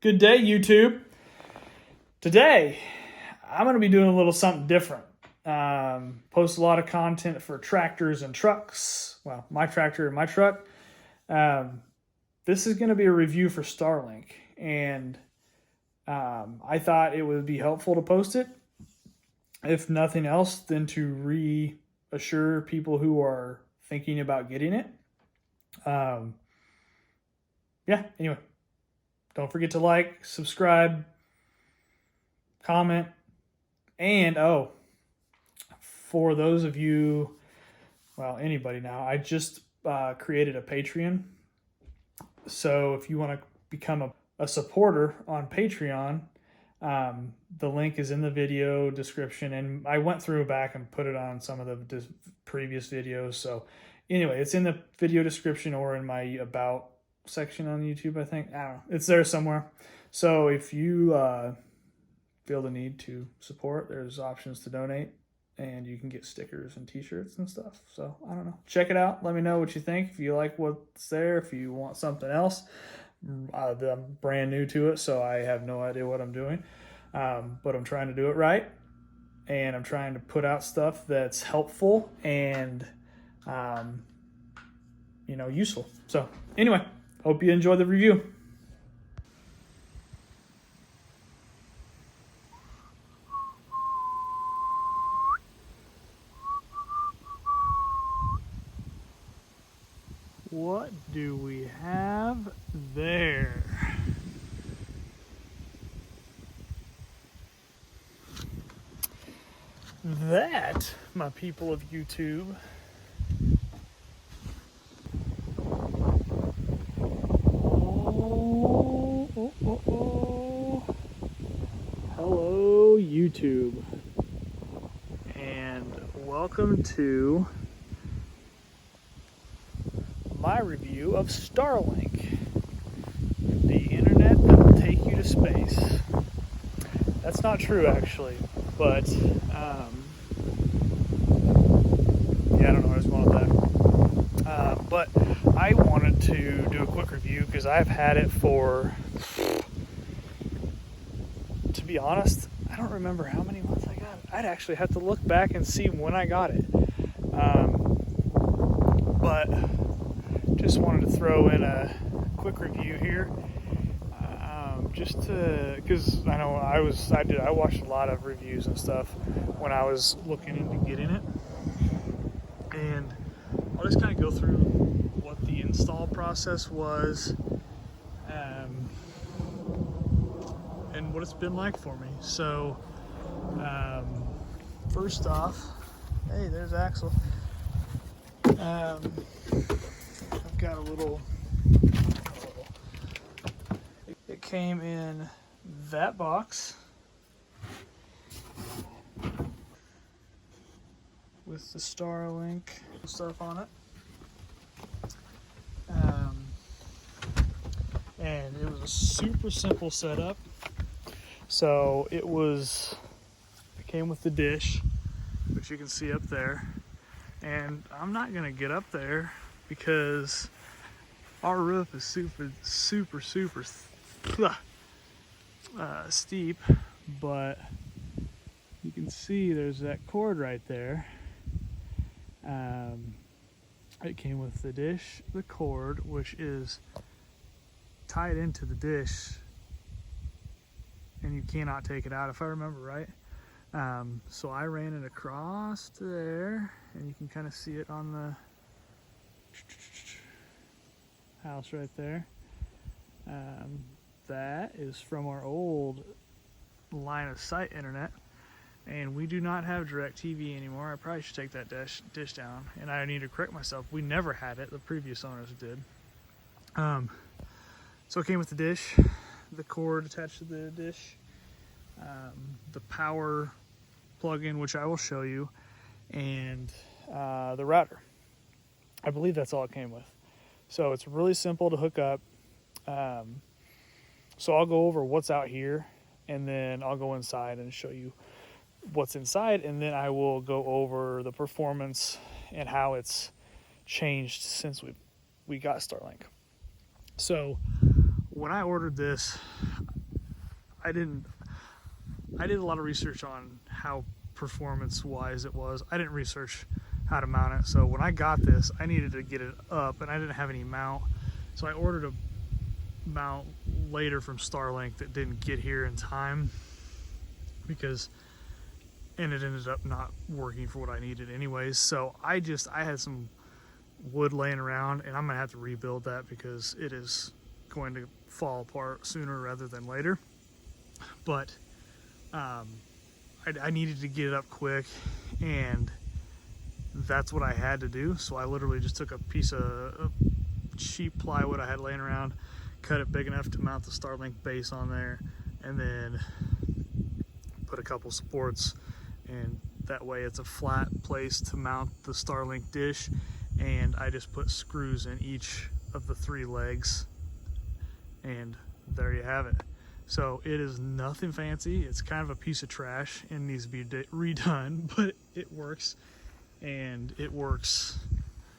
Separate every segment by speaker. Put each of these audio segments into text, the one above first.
Speaker 1: Good day, YouTube. Today, I'm going to be doing a little something different. Post a lot of content for tractors and trucks. Well, my tractor and my truck. This is going to be a review for Starlink, and I thought it would be helpful to post it. If nothing else, than to reassure people who are thinking about getting it. Anyway. Don't forget to like, subscribe, comment, and for those of you, well, anybody now, I just created a Patreon. So if you want to become a supporter on Patreon, the link is in the video description, and I went through back and put it on some of the previous videos. So anyway, it's in the video description or in my about section on YouTube, I think. I don't know. It's there somewhere. So if you feel the need to support, there's options to donate, and you can get stickers and t-shirts and stuff. So I don't know. Check it out. Let me know what you think. If you like what's there, if you want something else. I'm brand new to it, so I have no idea what I'm doing. But I'm trying to do it right, and I'm trying to put out stuff that's helpful and useful. So anyway, hope you enjoy the review. What do we have there? That, my people of YouTube, hello YouTube, and welcome to my review of Starlink, the internet that will take you to space. That's not true, actually, but I don't know where I was going with that. But I wanted to do a quick review because I've had it for, to be honest, I don't remember how many months I got it. I'd actually have to look back and see when I got it. But just wanted to throw in a quick review here, just to, because I know I watched a lot of reviews and stuff when I was looking into getting it, and I'll just kind of go through what the install process was, and what it's been like for me. So, first off, hey, there's Axel. I've got a little, it came in that box with the Starlink stuff on it, and it was a super simple setup. So it came with the dish, which you can see up there, and I'm not gonna get up there because our roof is super steep, but you can see there's that cord right there. It came with the dish, the cord, which is tied into the dish, and you cannot take it out, if I remember right. So I ran it across to there, and you can kind of see it on the house right there. That is from our old line of sight internet, and we do not have DirecTV anymore. I probably should take that dish down, and I need to correct myself. We never had it. The previous owners did. So it came with the dish, the cord attached to the dish, the power plug-in, which I will show you, and the router. I believe that's all it came with. So it's really simple to hook up. So I'll go over what's out here, and then I'll go inside and show you what's inside, and then I will go over the performance and how it's changed since we got Starlink. So when I ordered this, I did a lot of research on how performance-wise it was. I didn't research how to mount it. So when I got this, I needed to get it up, and I didn't have any mount. So I ordered a mount later from Starlink that didn't get here in time, and it ended up not working for what I needed anyways. So I had some wood laying around, and I'm gonna have to rebuild that because it is going to fall apart sooner rather than later. But I needed to get it up quick, and that's what I had to do. So I literally just took a piece of cheap plywood I had laying around, cut it big enough to mount the Starlink base on there, and then put a couple supports, and that way it's a flat place to mount the Starlink dish. And I just put screws in each of the 3 legs, and there you have it. So it is nothing fancy. It's kind of a piece of trash and needs to be redone, but it works, and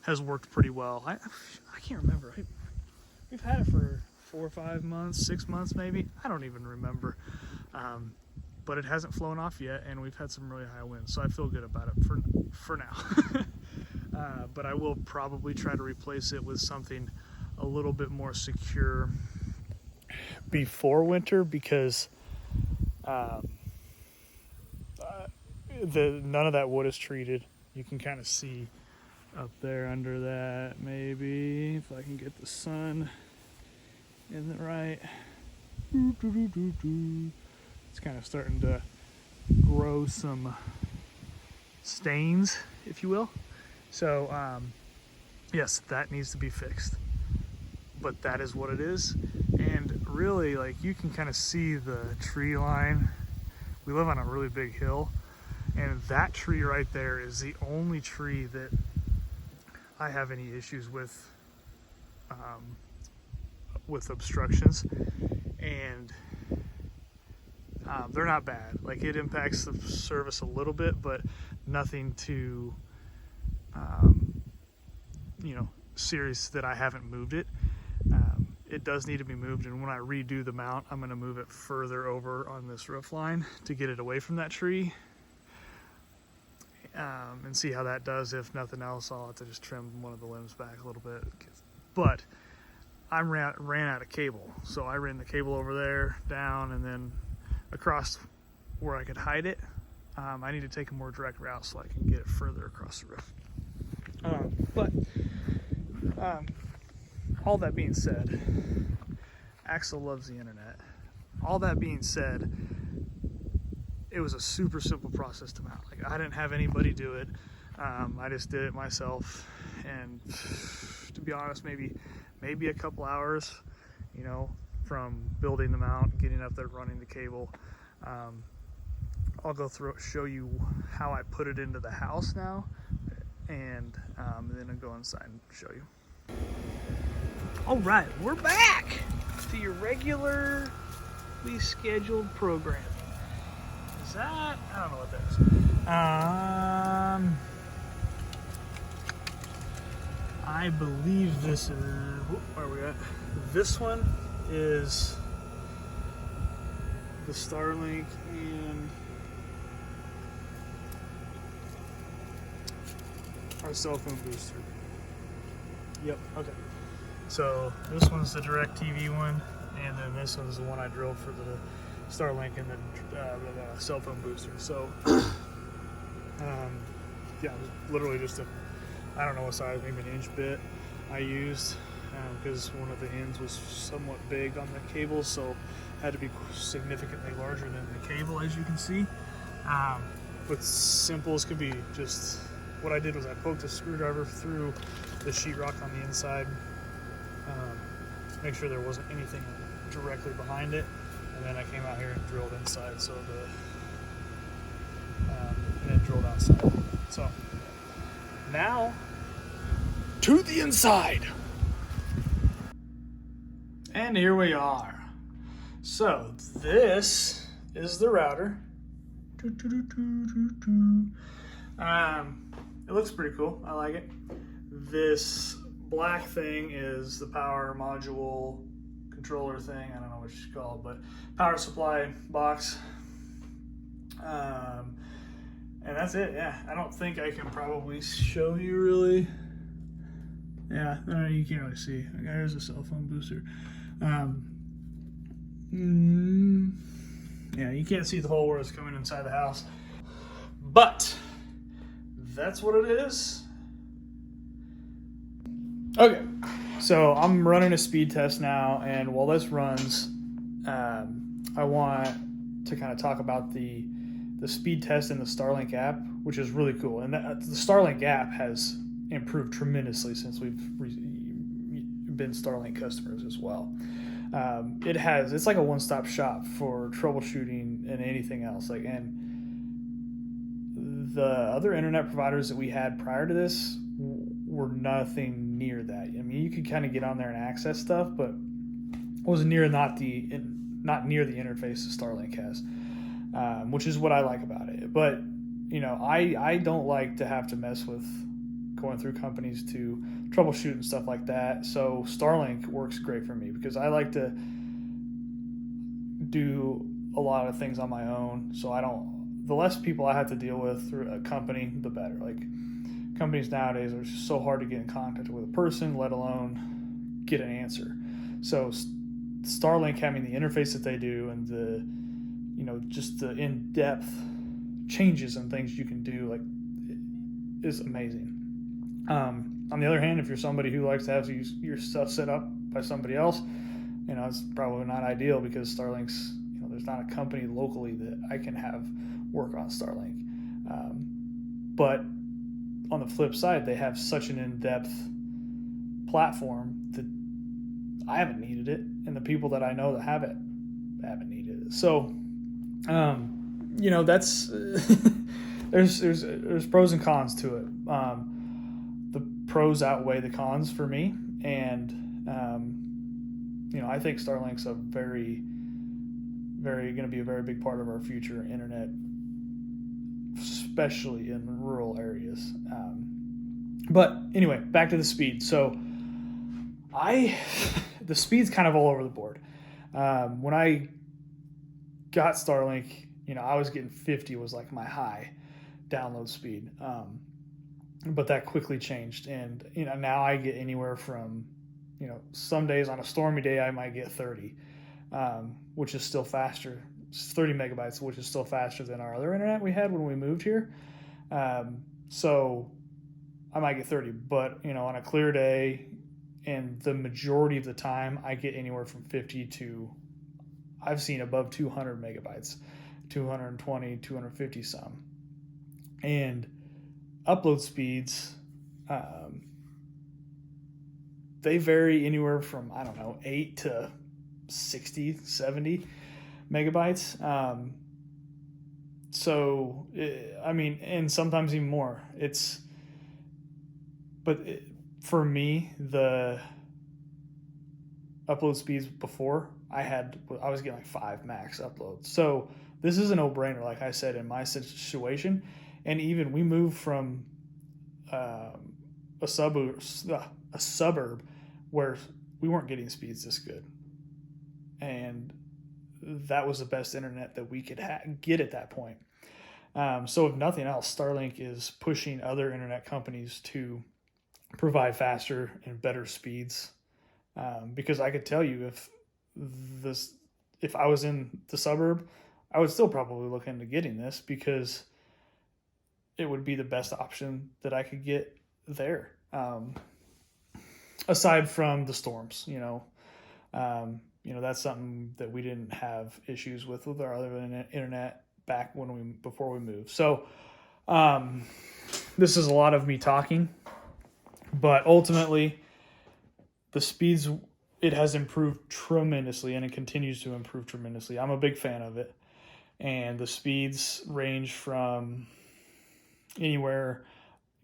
Speaker 1: has worked pretty well. I can't remember. We've had it for 4 or 5 months, 6 months maybe. I don't even remember. But it hasn't flown off yet, and we've had some really high winds, so I feel good about it for now. But I will probably try to replace it with something a little bit more secure before winter, because none of that wood is treated. You can kind of see up there under that, maybe if I can get the sun in the right. It's kind of starting to grow some stains, if you will. So yes, that needs to be fixed, but that is what it is. And really, like, you can kind of see the tree line. We live on a really big hill, and that tree right there is the only tree that I have any issues with obstructions. And they're not bad. Like, it impacts the service a little bit, but nothing too serious that I haven't moved it. It does need to be moved, and when I redo the mount, I'm going to move it further over on this roof line to get it away from that tree, and see how that does. If nothing else, I'll have to just trim one of the limbs back a little bit. But I ran out of cable, so I ran the cable over there, down, and then across where I could hide it. I need to take a more direct route so I can get it further across the roof. All that being said, Axel loves the internet. All that being said, it was a super simple process to mount. Like, I didn't have anybody do it. I just did it myself, and to be honest, maybe a couple hours, from building the mount, getting up there, running the cable. I'll go through it, show you how I put it into the house now, and then I'll go inside and show you. All right, we're back to your regularly scheduled programming. Is that? I don't know what that is. I believe this is, where are we at? This one is the Starlink and our cell phone booster. Yep, okay. So this one's the DirecTV one, and then this one's the one I drilled for the Starlink and the cell phone booster. So yeah, literally just I don't know what size, maybe an inch bit I used, because one of the ends was somewhat big on the cable, so it had to be significantly larger than the cable, as you can see. But simple as could be. Just what I did was I poked a screwdriver through the sheetrock on the inside, make sure there wasn't anything directly behind it, and then I came out here and drilled inside, so and then drilled outside. So now to the inside, and here we are. So this is the router. It looks pretty cool. I like it. This black thing is the power module controller thing. I don't know what it's called, but power supply box. And that's it. Yeah, I don't think I can probably show you really. Yeah, you can't really see. There's a cell phone booster. Yeah, you can't see the hole where it's coming inside the house. But that's what it is. Okay, so I'm running a speed test now, and while this runs, I want to kind of talk about the speed test in the Starlink app, which is really cool. And the Starlink app has improved tremendously since we've been Starlink customers as well. It's like a one-stop shop for troubleshooting and anything else. And the other internet providers that we had prior to this were nothing near that. I mean, you could kind of get on there and access stuff, but it was not near the interface that Starlink has, which is what I like about it. But I don't like to have to mess with going through companies to troubleshoot and stuff like that. So Starlink works great for me because I like to do a lot of things on my own. So the less people I have to deal with through a company, the better. Like, companies nowadays are just so hard to get in contact with a person, let alone get an answer. So Starlink having the interface that they do and just the in-depth changes and things you can do, like, is amazing. On the other hand, if you're somebody who likes to have your stuff set up by somebody else, it's probably not ideal because Starlink's, there's not a company locally that I can have work on Starlink. But on the flip side, they have such an in-depth platform that I haven't needed it, and the people that I know that have it haven't needed it. So, that's there's pros and cons to it. The pros outweigh the cons for me, and I think Starlink's going to be a very big part of our future internet, especially in rural areas. But anyway, back to the speed. So the speed's kind of all over the board. When I got Starlink, I was getting 50 was like my high download speed. But that quickly changed. And, now I get anywhere from, some days on a stormy day, I might get 30, which is still faster. 30 megabytes, which is still faster than our other internet we had when we moved here. So I might get 30, but on a clear day, and the majority of the time, I get anywhere from 50 to, I've seen above 200 megabytes, 220, 250 some. And upload speeds, they vary anywhere from, 8 to 60, 70 megabytes. And sometimes even more. For me, the upload speeds before I was getting like 5 max uploads. So this is a no-brainer, like I said, in my situation. And even we moved from a suburb where we weren't getting speeds this good, and that was the best internet that we could get at that point. So if nothing else, Starlink is pushing other internet companies to provide faster and better speeds. Because I could tell you, if I was in the suburb, I would still probably look into getting this because it would be the best option that I could get there. Aside from the storms, that's something that we didn't have issues with our other internet back before we moved. So, this is a lot of me talking, but ultimately, the speeds, it has improved tremendously, and it continues to improve tremendously. I'm a big fan of it, and the speeds range from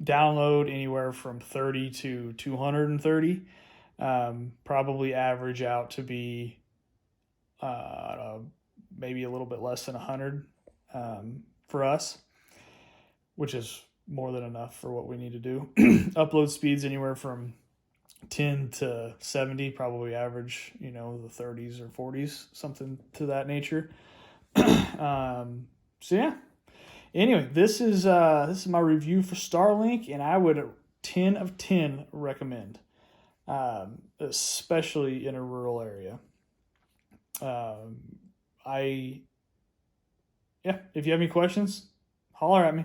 Speaker 1: download anywhere from 30 to 230, probably average out to be maybe a little bit less than 100 for us, which is more than enough for what we need to do. Upload speeds anywhere from 10 to 70, probably average, the 30s or 40s, something to that nature. So yeah. Anyway, this is my review for Starlink, and I would 10 of 10 recommend, especially in a rural area. I Yeah, if you have any questions, holler at me.